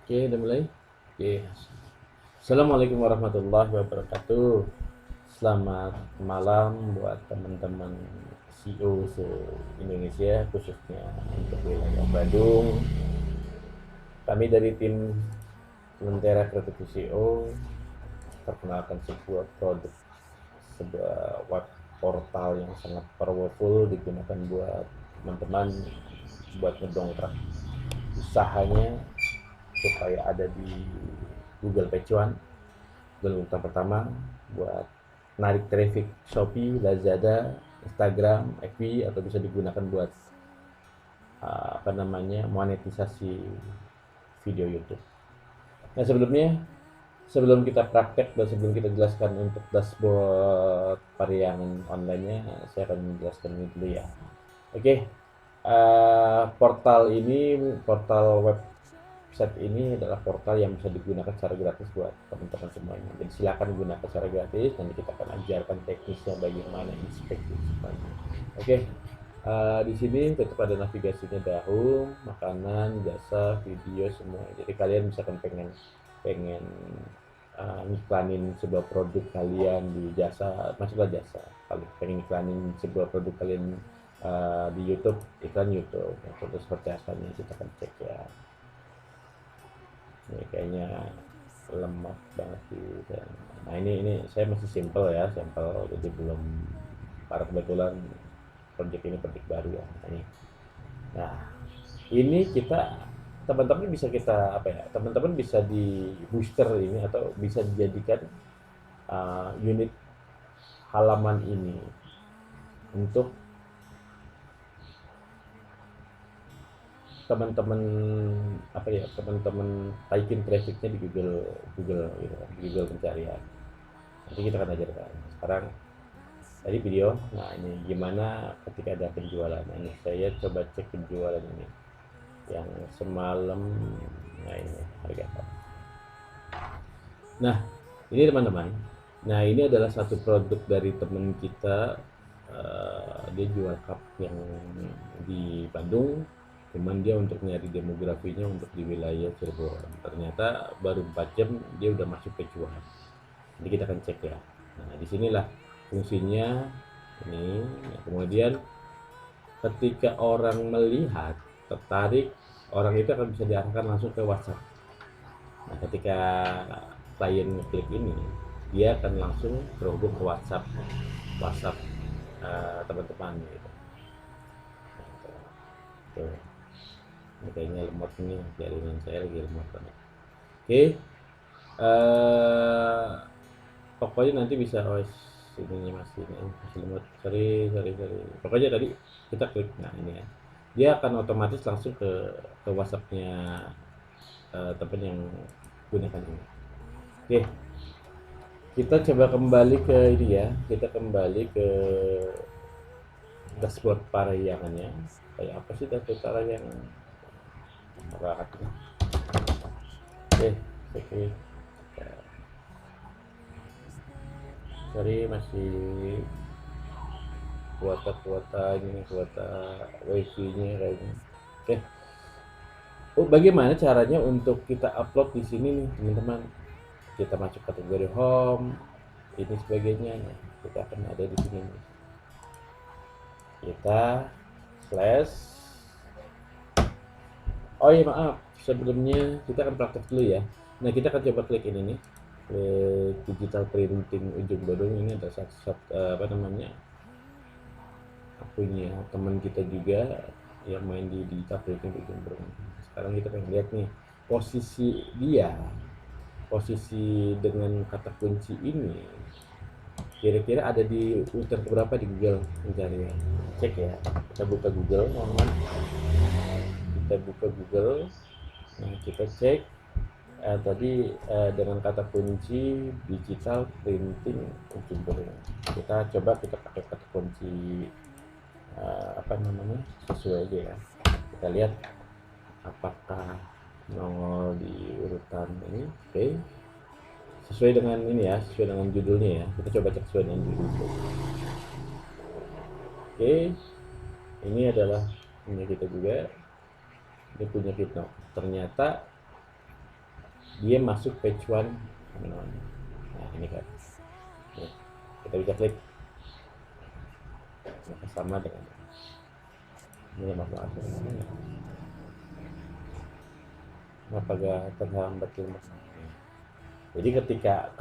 Oke, udah mulai? Oke. Assalamualaikum warahmatullahi wabarakatuh. Selamat malam buat teman-teman CEO se-Indonesia, khususnya untuk wilayah Bandung. Kami dari tim Lentera Kreatif CEO perkenalkan sebuah web portal yang sangat powerful digunakan buat teman-teman buat ngedongkrak usahanya supaya ada di Google Page One. Google urutan pertama buat narik traffic Shopee, Lazada, Instagram, FB, atau bisa digunakan buat monetisasi video YouTube. Nah, sebelum kita praktek dan sebelum kita jelaskan untuk dashboard pariangan online-nya, saya akan menjelaskan ini dulu ya. Oke, portal website ini adalah portal yang bisa digunakan secara gratis buat teman-teman semuanya. Jadi silakan gunakan secara gratis, nanti kita akan ajarkan teknisnya bagaimana inspek semuanya. Oke, di sini tetap ada navigasinya, dahulu, makanan, jasa, video semua. Jadi kalian misalkan pengen pengen ngiklanin sebuah produk kalian di jasa, masuklah jasa. Kalau pengen iklanin sebuah produk kalian di YouTube, iklan YouTube. Nah, terus seperti apanya kita akan cek ya. Ini kayaknya lemah banget sih. Nah, ini saya masih simple ya, sampel, jadi belum, para kebetulan project ini project baru ya. Nah, ini kita teman-teman bisa kita apa ya? Teman-teman bisa di booster ini atau bisa dijadikan unit halaman ini untuk teman-teman apa ya, teman-teman taikin trafficnya di Google gitu kan, di Google pencarian. Nanti kita akan ajarkan. Sekarang tadi video, nah ini gimana ketika ada penjualan. Nah, ini saya coba cek penjualan ini yang semalam. Nah, ini harga apa. Nah, ini teman-teman. Nah, ini adalah satu produk dari teman kita. Dia jual cup yang di Bandung. Cuman dia untuk nyari demografinya untuk di wilayah Cirebon. Ternyata baru 4 jam dia udah masuk ke cuan. Jadi kita akan cek ya. Nah, disinilah fungsinya ini. Nah, kemudian ketika orang melihat, tertarik, orang itu akan bisa diarahkan langsung ke WhatsApp. Nah, ketika klien ngeklik ini, dia akan langsung terhubung ke WhatsApp, WhatsApp teman-teman gitu. Tuh, ini kayaknya lemot nih, jaringan saya lagi lemot banget. Oke, pokoknya nanti bisa, ini masih lemot, sorry. Pokoknya tadi kita klik, nah ini ya, dia akan otomatis langsung ke WhatsAppnya teman yang gunakan ini. Oke, kita coba kembali ke ini ya, kita kembali ke dashboard pariangannya. Kayak apa sih dashboard pariangan? Oke, oke. Sorry, masih kuota wifi nya kayaknya. Oke. Oh, bagaimana caranya untuk kita upload di sini nih, teman-teman? Kita masuk kategori home, ini sebagainya. Nah, kita akan ada di sini nih. Kita slash. Oh iya, maaf, sebelumnya kita akan praktek dulu ya. Nah, kita akan coba klik ini nih, klik digital printing ujung Bodong. Ini ada apa namanya, punya teman kita juga yang main di digital printing ujung Bodong. Sekarang kita pengen lihat nih posisi dengan kata kunci ini kira-kira ada di urutan berapa di Google pencarian. Cek ya, kita buka Google, teman-teman. Kita buka Google. Nah, kita cek tadi dengan kata kunci digital printing ujung Bodong. Kita coba kita pakai kata kunci apa namanya, sesuai aja ya. Kita lihat apakah nongol di urutan ini. Oke, sesuai dengan ini ya, sesuai dengan judulnya ya. Kita coba cek sesuai dengan judul. Oke, ini adalah punya kita juga, ini punya kita. Ternyata dia masuk page one teman-teman. Nah ini kan, nih, kita bisa klik, maka sama dengan ini masuk mana. Kenapa gak terhambat tuh? Jadi ketika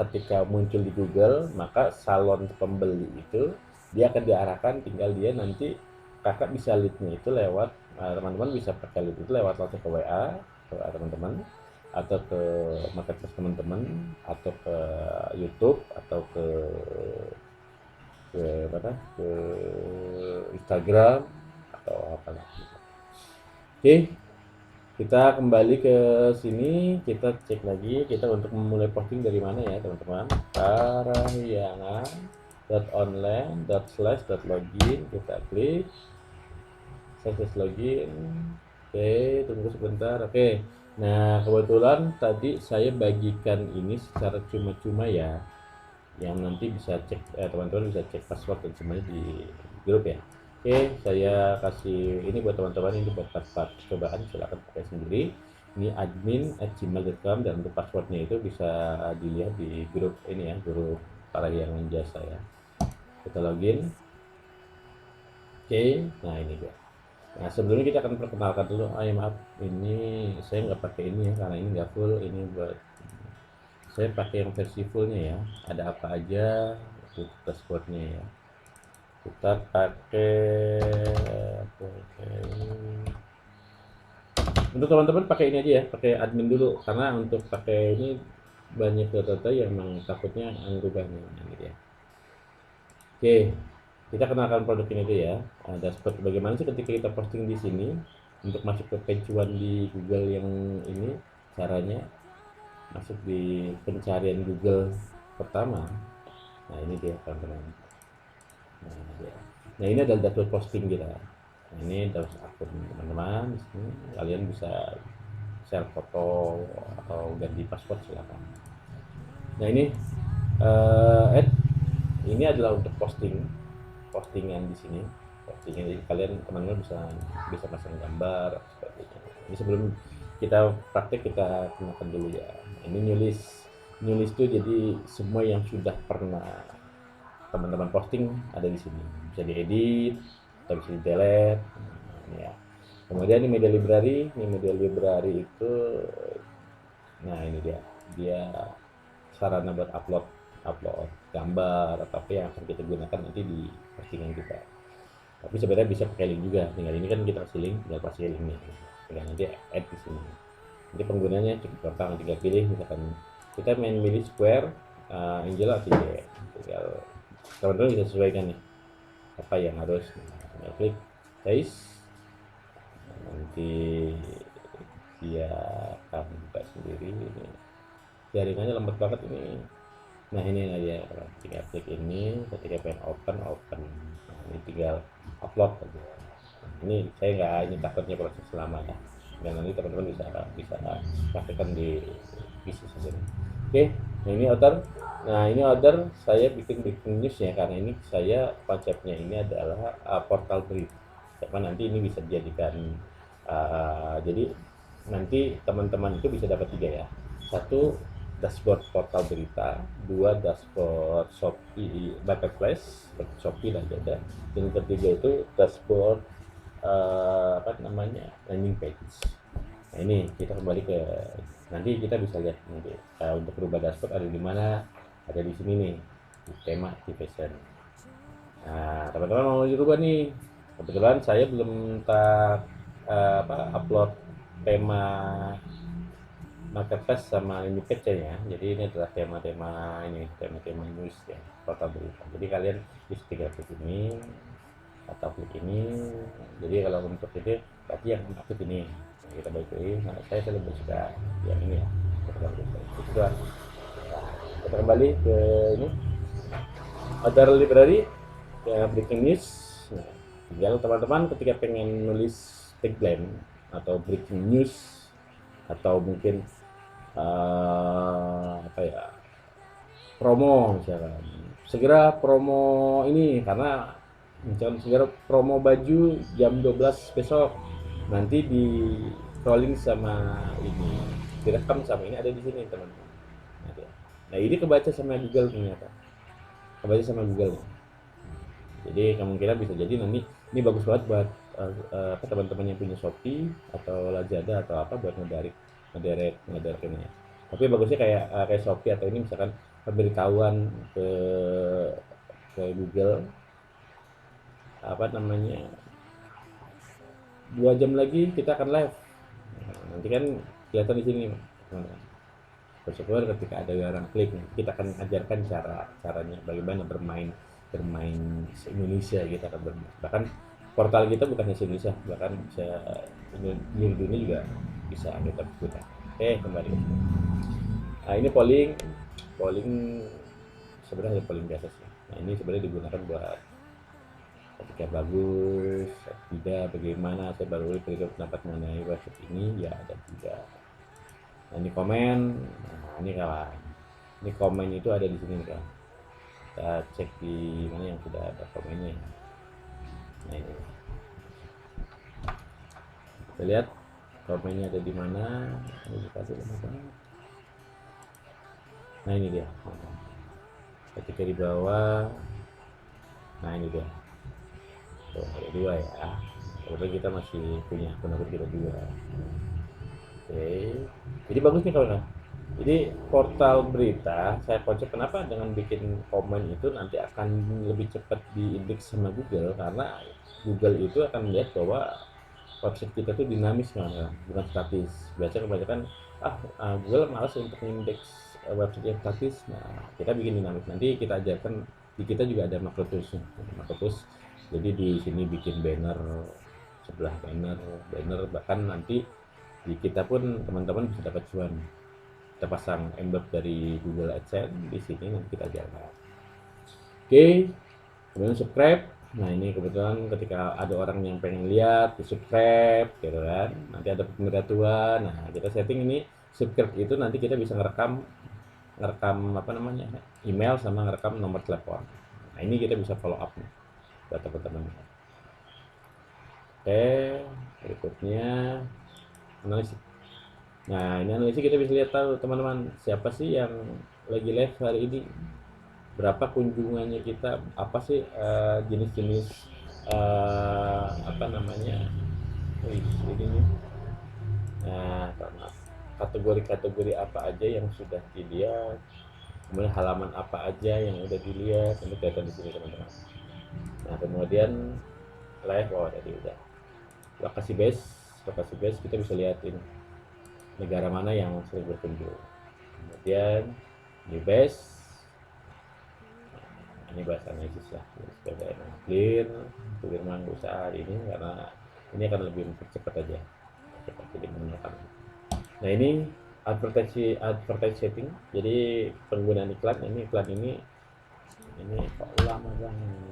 muncul di Google, maka salon pembeli itu dia akan diarahkan, tinggal dia nanti kakak bisa lead-nya itu lewat teman-teman bisa pakai lead itu lewat langsung ke WA ke teman-teman, atau ke marketplace teman-teman, atau ke YouTube, atau ke mana, ke Instagram atau apa lagi. Oke, kita kembali ke sini, kita cek lagi kita untuk memulai posting dari mana ya teman-teman. Parahyangan.online.slash.login, kita klik slash login. Oke, tunggu sebentar. Oke, nah kebetulan tadi saya bagikan ini secara cuma-cuma ya, yang nanti bisa cek teman-teman bisa cek password dan semuanya di grup ya. Oke, saya kasih ini buat teman-teman, ini buat cobaan, silahkan pakai sendiri. Ini admin@gmail.com, dan untuk passwordnya itu bisa dilihat di grup ini ya, grup Parahyangan Jasa ya. Kita login. Oke, nah ini dia. Nah sebelumnya kita akan perkenalkan dulu. Maaf, ini saya nggak pakai ini ya, karena ini nggak full. Ini buat saya pakai yang versi fullnya ya. Ada apa aja untuk dashboardnya ya. Kita pakai untuk teman-teman pakai ini aja ya, pakai admin dulu, karena untuk pakai ini banyak data yang memang takutnya ngubahnya gitu ya. Oke, kita kenalkan produk ini dulu ya. Dashboard bagaimana sih ketika kita posting di sini untuk masuk ke page one di Google yang ini, caranya masuk di pencarian Google pertama. Nah ini dia teman-teman. Nah ini adalah dashboard posting kita. Nah, ini dashboard akun teman-teman. Di sini kalian bisa share foto atau ganti password silakan. Nah ini ini adalah untuk postingan di sini. Postingan, jadi kalian teman-teman bisa pasang gambar seperti itu. Ini sebelum kita praktek kita kenakan dulu ya. Ini new list itu jadi semua yang sudah pernah teman-teman posting ada di sini, bisa diedit atau bisa di delete ya. Kemudian ini media library itu, nah ini dia sarana buat upload gambar atau apa yang akan kita gunakan nanti di postingan kita. Tapi sebenarnya bisa pakai link juga, tinggal ini kan kita kasih link, tinggal kasih linknya, tinggal nanti add di sini. Nanti penggunanya cukup gampang, tinggal pilih, misalkan kita milih square, angel atau tinggal teman-teman bisa sesuaikan nih apa yang harus. Klik size, nanti dia akan buka sendiri. Ini jaringannya lembat banget ini. Nah ini aja, tinggal klik ini, ketika pengen open. Nah, ini tinggal upload aja. Ini saya nggak ini takutnya proses lama ya, dan nanti teman-teman bisa praktekkan di bisnis saja. Oke, nah ini order saya bikin breaking news ya, karena ini saya konsepnya ini adalah portal berita. Nanti ini bisa dijadikan jadi nanti teman-teman itu bisa dapat 3 ya. 1 dashboard portal berita, 2 dashboard Shopee marketplace, Shopee dan Lazada, dan ketiga itu dashboard landing page. Nah ini kita kembali ke, nanti kita bisa lihat nanti untuk berubah dashboard ada di mana, ada di sini nih di tema activation. Nah teman-teman mau dirubah nih, kebetulan saya belum upload tema marketplace sama ini page ya, jadi ini adalah tema-tema news ya, portal berita. Jadi kalian bisa tinggal klik ini atau klik ini. Jadi kalau untuk itu berarti yang aktif ini, kita balik lagi. Nah saya lebih suka yang ini ya, kita kembali ke ini order library ya, breaking news. Nah, tinggal teman-teman ketika pengen nulis tagline atau breaking news atau mungkin promo, misalkan segera promo ini, karena misalkan segera promo baju jam 12 besok, nanti di rolling sama ini direkam sama ini ada di sini teman-teman. Nah ini kebaca sama Google ternyata, kebaca sama Google. Jadi kemungkinan bisa jadi nanti ini bagus banget buat teman-teman yang punya Shopee atau Lazada atau apa buat ngederek ini ya. Tapi bagusnya kayak Shopee atau ini misalkan pemberitahuan ke Google apa namanya 2 jam lagi kita akan live. Nah, nanti kan kelihatan di sini teman-teman. Bersyukur ketika ada orang klik, kita akan ajarkan caranya bagaimana bermain Indonesia. Kita akan bahkan portal kita bukan hanya Indonesia, bahkan bisa dunia juga bisa kita gunakan. Oke, kembali. Nah ini polling sebenarnya polling biasa sih. Nah ini sebenarnya digunakan buat ketika bagus, tidak, bagaimana saya baru berikan pendapat mengenai website ini ya ada tidak. Nah ini komen, nah ini kawan, ini komen itu ada di sini kan. Kita cek di mana yang sudah ada komennya. Nah ini kita lihat komennya ada di mana. Ini dikasih teman-teman. Nah ini dia. Ketika di bawah, nah ini dia. Tuh, ada 2 ya. Kemudian kita masih punya akun kita 2. Oke. Jadi bagus nih kawan. Jadi portal berita saya konsep kenapa dengan bikin komen itu nanti akan lebih cepat diindeks sama Google, karena Google itu akan melihat bahwa website kita tuh dinamis kan, bukan statis. Biasanya kebanyakan Google malas untuk indeks website yang statis. Nah kita bikin dinamis. Nanti kita ajarkan di kita juga ada macro tools. Jadi di sini bikin banner, sebelah banner bahkan nanti di kita pun teman-teman bisa dapat cuan. Kita pasang embed dari Google AdSense di sini, nanti kita ajarkan. Oke, kemudian subscribe. Nah ini kebetulan ketika ada orang yang pengen lihat di subscribe gitu kan, nanti ada pemberitahuan. Nah kita setting ini subscribe itu nanti kita bisa ngerekam apa namanya email sama ngerekam nomor telepon. Nah ini kita bisa follow up nih buat teman-teman. Oke, berikutnya analisis. Nah ini analisis kita bisa lihat tahu teman-teman siapa sih yang lagi live hari ini, berapa kunjungannya kita, apa sih jenis-jenis apa namanya ini. Nah kategori-kategori apa aja yang sudah dilihat, kemudian halaman apa aja yang udah dilihat, ini kelihatan di sini teman-teman. Nah kemudian live tadi udah lokasi base kita bisa lihatin negara mana yang sering berkunjung. Kemudian di base ini bahasa analisis ya, supaya clear mah usaha ini karena ini akan lebih mempercepat aja cepat jadi menggunakan. Nah ini advertise setting, jadi penggunaan iklan ini kok lama banget.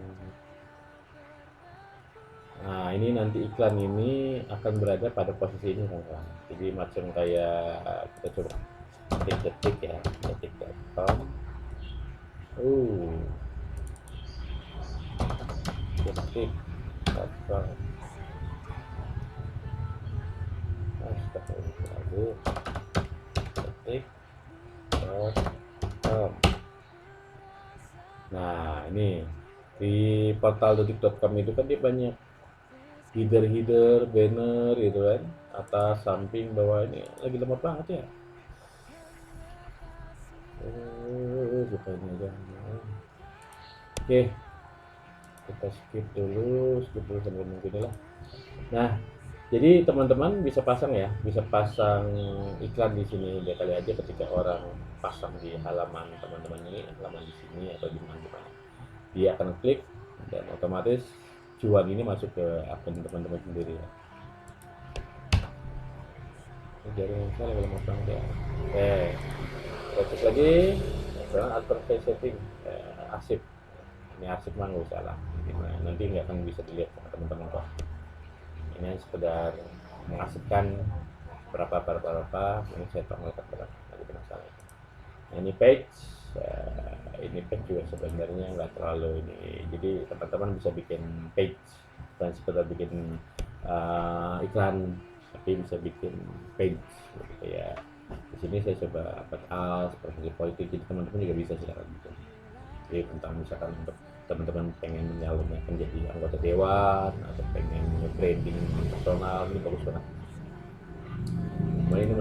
Nah ini nanti iklan ini akan berada pada posisi ini kawan. Jadi macam kayak kita coba detik ya, detik.com. Detik.com. Detik.com. Nah ini di portal detik.com itu kan dia banyak header banner gitu kan, atas samping bawah. Ini lagi lemot banget ya. Buka ini aja. Oke, kita skip dulu sampai mungkin lah. Nah jadi teman-teman bisa pasang iklan di sini. Dia kali aja ketika orang pasang di halaman teman-teman ini, halaman di sini atau di mana dia akan klik dan otomatis cuan ini masuk ke akun teman-teman sendiri ya. Jaring saya lagi lemot banget ya. Oke, kita cek lagi sekarang advertise setting arsip. Ini arsip mah nggak usah lah, nanti nggak akan bisa dilihat sama teman-teman kok. Ini sekedar mengasipkan berapa ini saya tanggalkan nanti masalah. Nah ini page juga sebenarnya nggak terlalu ini, jadi teman-teman bisa bikin page dan sekedar bikin iklan, tapi bisa bikin page gitu ya. Di sini saya coba upload als, preferensi politik, jadi teman-teman juga bisa silakan gitu. Jadi tentang misalkan untuk teman-teman pengen menyalurkan jadi anggota dewan atau pengen branding personal, ini bagus banget. Kemudian ini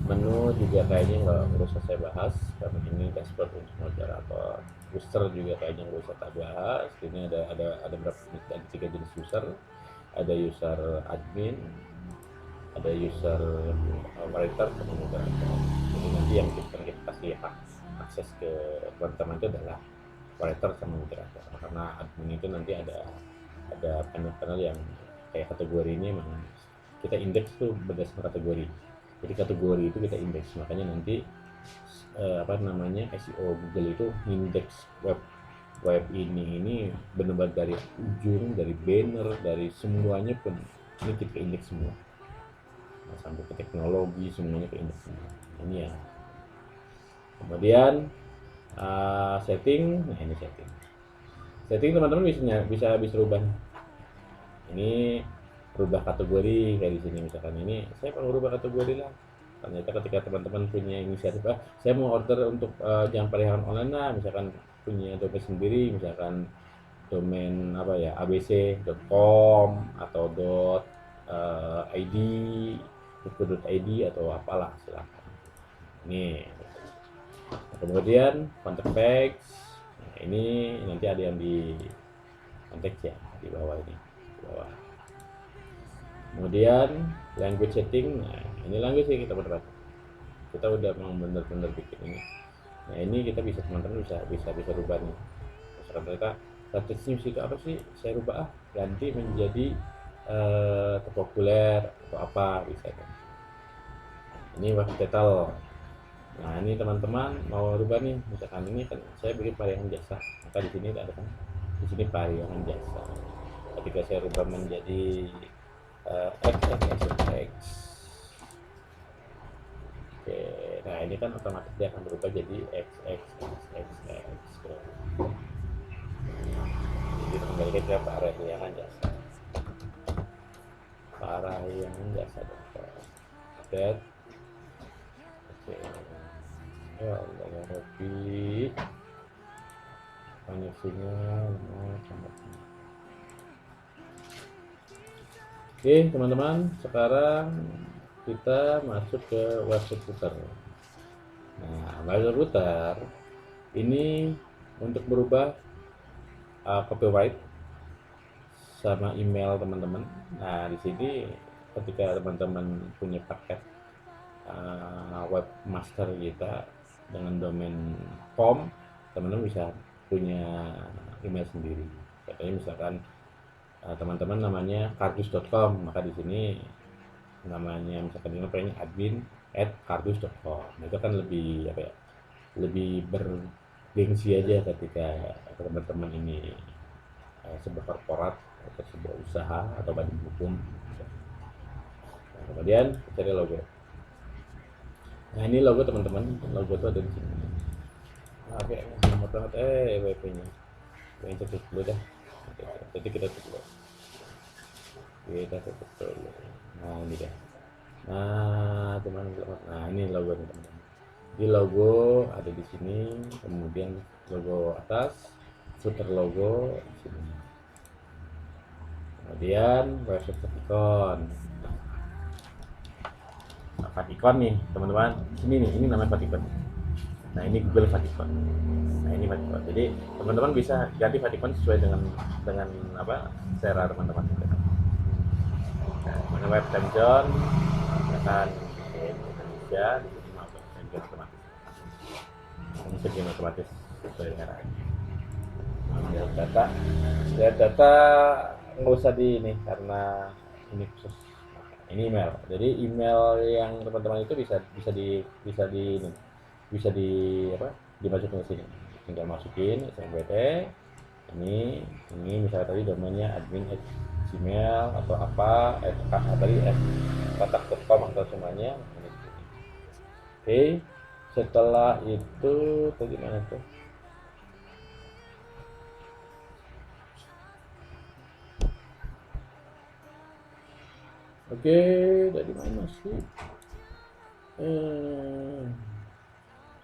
menu juga kayaknya nggak usah saya bahas karena ini dashboard untuk moderator. User juga kayaknya nggak usah tak bahas. Ini ada berapa, ada 3 jenis user, ada user admin, ada user operator sama moderator. Jadi nanti yang kita kasih akses ke teman-teman itu adalah operator sama moderator, karena admin itu nanti ada panel-panel yang kayak kategori ini memang kita indeks tuh berdasarkan kategori. Jadi kategori itu kita indeks, makanya nanti apa namanya, SEO Google itu indeks web ini benar-benar dari ujung, dari banner, dari semuanya pun ini kita indeks semua. Nah, sampai ke teknologi semuanya ke indeks semua. Ini ya. Kemudian setting, nah ini setting teman-teman bisa rubah. Ini rubah kategori kayak di sini, misalkan ini saya mau rubah kategori lah. Ternyata ketika teman-teman punya inisiatif, saya mau order untuk jam peliharaan online lah, misalkan punya domain sendiri, misalkan domain apa ya, abc.com atau .id, .id atau apalah, silahkan. Ini kemudian contact page. Nah, ini nanti ada yang di konteks ya di bawah ini, di bawah. Kemudian language setting. Nah, ini language sih kita udah memang bener-bener bikin ini. Nah, ini kita bisa, teman-teman bisa rubah nih. Misalkan mereka statusnya itu apa sih, saya rubah ganti menjadi terpopuler atau apa, bisa kan. Ini web title. Nah, ini teman-teman mau rubah nih, misalkan ini kan saya beri pelayanan jasa, maka di sini ada kan, di sini pelayanan jasa. Ketika saya rubah menjadi X. Oke, nah ini kan otomatis dia akan berubah jadi X. Jadi kembali ke pelayanan jasa. Pelayanan jasa update. Oke. Ya Allah ya Rabbi, koneksinya sangat. Oke teman-teman, sekarang kita masuk ke website router. Nah, website router ini untuk berubah copyright sama email teman-teman. Nah, di sini ketika teman-teman punya paket webmaster kita dengan domain com, teman-teman bisa punya email sendiri. Katanya misalkan teman-teman namanya kardus.com, maka di sini namanya misalkan ini pengen admin@kardus.com. Itu kan lebih apa ya, lebih bergengsi aja ketika teman-teman ini sebuah korporat atau sebuah usaha atau badan hukum. Nah, kemudian cari logo. Nah, ini logo teman-teman, logo itu ada di sini. Nah, oke, nomor banget WP-nya. Yang tutup dulu dah. Jadi kita tutup dulu. Kita tutup dulu. Nah, ini dah. Nah, teman-teman. Nah, ini logo nih, teman-teman. Di logo ada di sini, kemudian logo atas, footer logo di sini. Kemudian website Faticon. Nah, Faticon nih, teman-teman. Ini namanya Faticon. Nah, ini Google Faticon. Nah, ini Faticon. Jadi teman-teman bisa ganti Faticon sesuai dengan apa selera teman-teman. Nah, mana web time zone, misalkan Indonesia, di sini masuk time otomatis. Ini segini otomatis sesuai dengan data. Data nggak usah di ini karena ini khusus. Ini email. Jadi email yang teman-teman itu bisa di apa, dimasukin ke sini, tinggal masukin SMPT ini misalnya tadi domainnya admin@gmail atau apa tadi kotak.com atau semuanya ini. Oke, setelah itu tadi mana tuh, oke, dari mana sih, eh,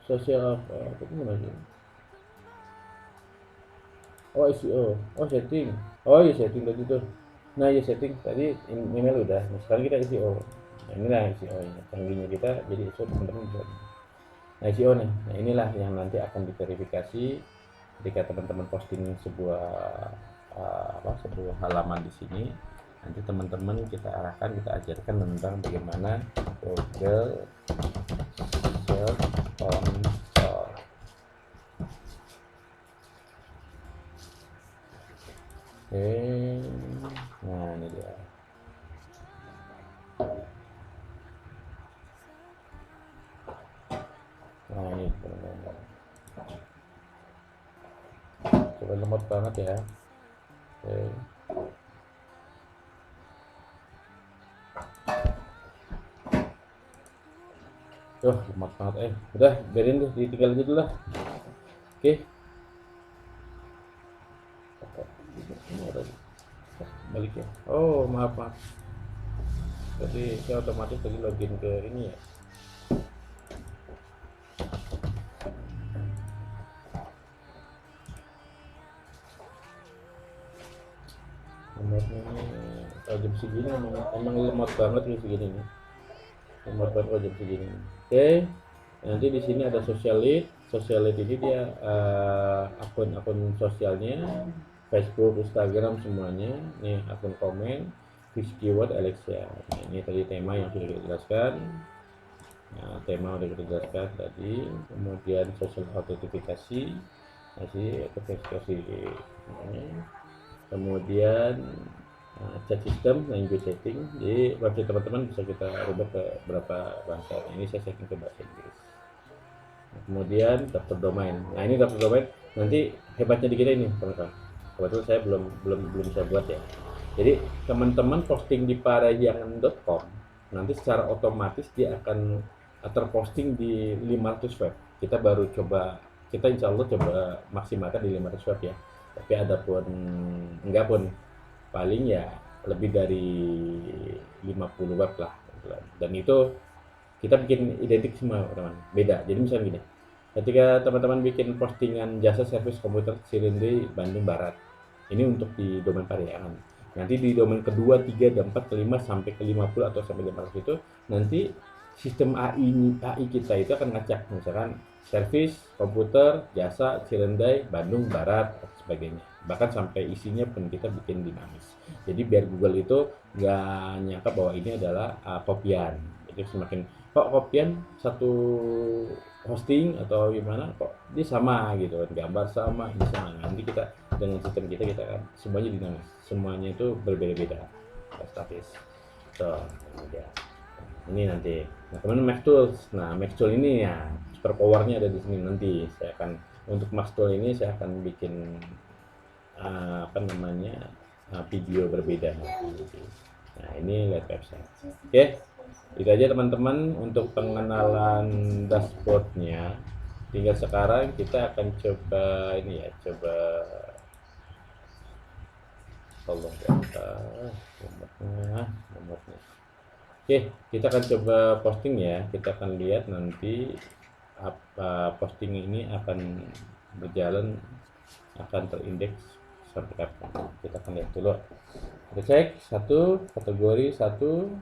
sosial apa gimana sih? Oh SEO, oh setting, oh iya setting tadi tuh. Nah ya setting tadi email udah, nah, sekarang kita SEO. Nah inilah SEO ya, canggihnya kita jadi SEO teman-teman bisa. Nah SEO nih, nah inilah yang nanti akan diverifikasi ketika teman-teman posting sebuah sebuah halaman di sini. Nanti teman-teman kita arahkan, kita ajarkan tentang bagaimana Google Search Console. Oke, nah ini dia. Nah ini teman-teman, coba lemot banget ya. Oke. Lemot banget. Udah biarin deh, ditinggal aja dulu lah. Oke. Ini ada balik ya. Oh maaf. Jadi saya otomatis tadi login ke ini ya. Nomornya kalau jam segini emang lemot banget nih segini nih. Lemot banget kalau jam segini. Oke. Nanti di sini ada social lead. Social lead ini dia akun-akun sosialnya, Facebook, Instagram semuanya. Nih akun komen, fish keyword, Alexia. Nah, ini tadi tema yang sudah kita jelaskan. Nah, tema udah kita jelaskan tadi. Kemudian social authentifikasi, masih authentifikasi. Kemudian chat system, language setting. Jadi website teman-teman bisa kita rubah ke berapa bahasa. Ini saya setting ke bahasa Inggris. Kemudian daftar domain. Nah ini daftar domain nanti hebatnya di kita ini teman-teman. Kebetulan saya belum bisa buat ya. Jadi teman-teman posting di parahiangan.com nanti secara otomatis dia akan terposting di 500 web. Kita baru coba, kita insya Allah coba maksimalkan di 500 web ya. Tapi ada pun enggak pun paling ya lebih dari 50 web lah. Dan itu kita bikin identik semua teman, beda. Jadi misalnya gini, ketika teman-teman bikin postingan jasa servis komputer Cirende Bandung Barat, ini untuk di domain Pariaman. Nanti di domain kedua, 3, dan 4, ke 5, sampai ke 50 atau sampai 500 itu nanti sistem AI kita itu akan ngacak misalkan servis komputer jasa Cirende Bandung Barat dan sebagainya, bahkan sampai isinya pun kita bikin dinamis. Jadi biar Google itu nggak nyangka bahwa ini adalah kopian. Jadi semakin kok kopian satu hosting atau gimana kok dia sama gitu kan, gambar sama, ini sama. Nanti kita dengan sistem kita kan semuanya dinamis, semuanya itu berbeda-beda statis. So ini nanti nah kemudian Max Tools. Nah Max Tool ini ya super powernya ada di sini. Nanti saya akan untuk Max Tool ini saya akan bikin video berbeda. Nah ini lihat website. Oke. Itu aja teman-teman untuk pengenalan dashboardnya. Tinggal sekarang kita akan coba ini ya, coba Allah nomornya. Oke, kita akan coba posting ya. Kita akan lihat nanti apa posting ini akan berjalan, akan terindeks sampai kapan. Kita akan lihat dulu. Kita cek satu kategori satu.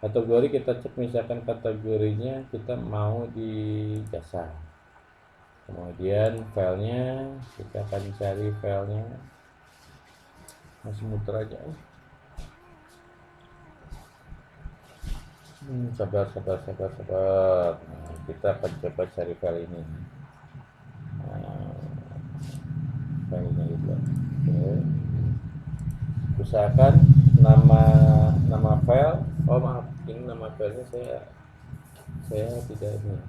Kategori kita cek misalkan kategorinya kita mau di jasa. Kemudian filenya kita akan cari filenya. Masih muter aja. Sabar. Nah, kita akan coba cari file ini. Filenya itu. Oke. Usahakan nama file. Oh maaf, ini nama filenya saya tidak ini.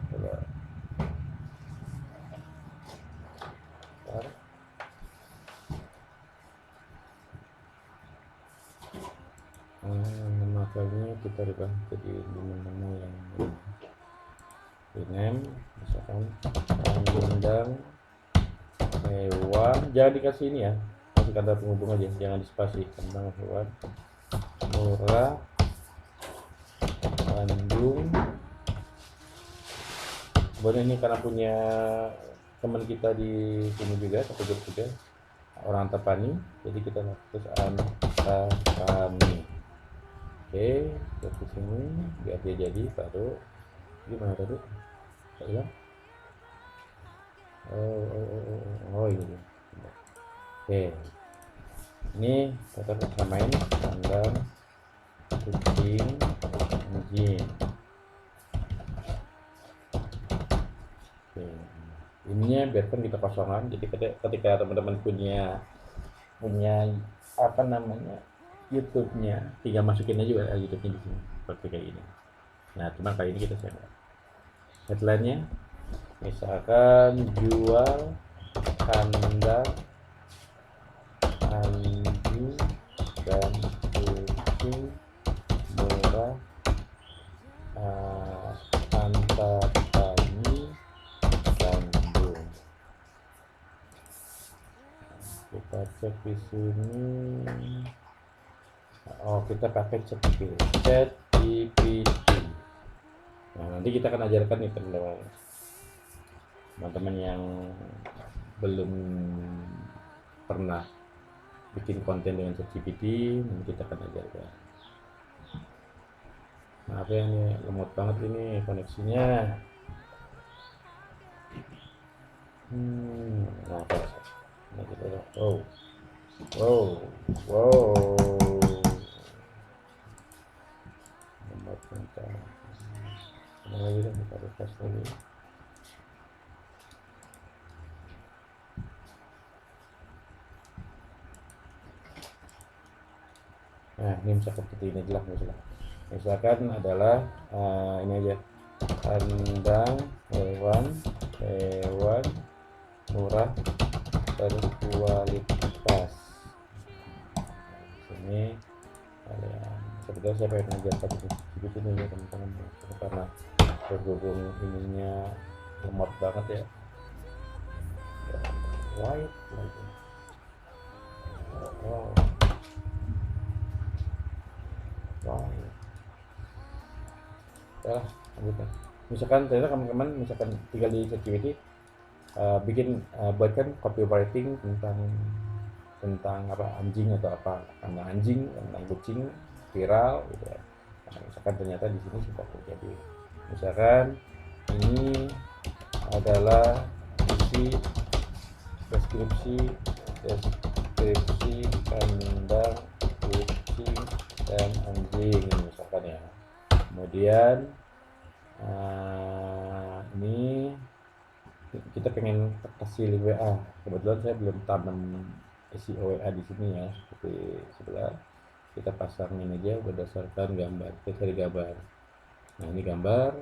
Coba. Nama filenya kita rubah jadi nama yang rename misalkan kandang hewan, jangan dikasih ini ya, kasih kata penghubung aja, jangan dispasi. Kandang hewan murah Bandung. Kemudian ini karena punya teman kita di sini juga, satu grup juga, orang Antapani, jadi kita tulis Antapani. Oke, ke sini biar dia jadi baru. Gimana tadi? Saya ini dia. Oke, ini kita samain kandang kucing anjing. Oke, ininya biarkan kita kosongan. Jadi ketika teman-teman punya apa namanya YouTube-nya, tinggal masukin aja ya YouTube-nya di sini seperti kayak ini. Nah, cuma kali ini kita share headline-nya, misalkan jual kandang anjing dan kucing murah Antapani Bandung. Kita cek di sini. Oh, kita pakai ChatGPT. Nah, nanti kita akan ajarkan nih teman-teman yang belum pernah bikin konten dengan ChatGPT, nanti kita akan ajarkan. Maaf ya, ini lemot banget ini koneksinya. Nah, kita wow. Lemot bentar. Lagi deh, kita refresh lagi. Nah, ini misalkan seperti ini jelas. Misalkan adalah ini aja, kandang hewan murah berkualitas. Sini kalian sebetulnya saya pengen ngajarkan di sini ya teman-teman, karena berhubung ininya lemot banget ya, white lagi. Wow. Ya, lanjutkan. Misalkan ternyata teman-teman misalkan tinggal di ChatGPT, bikin buatkan copywriting tentang apa anjing atau apa, tentang anjing, tentang kucing viral gitu ya. Nah, misalkan ternyata di sini sudah terjadi, misalkan ini adalah isi deskripsi kandang kucing dan anjing misalkan ya. Kemudian ini kita pengen kasih WA, kebetulan saya belum tanam isi WA di sini ya, seperti sebelah kita pasangin aja berdasarkan gambar, kita cari gambar. Nah, ini gambar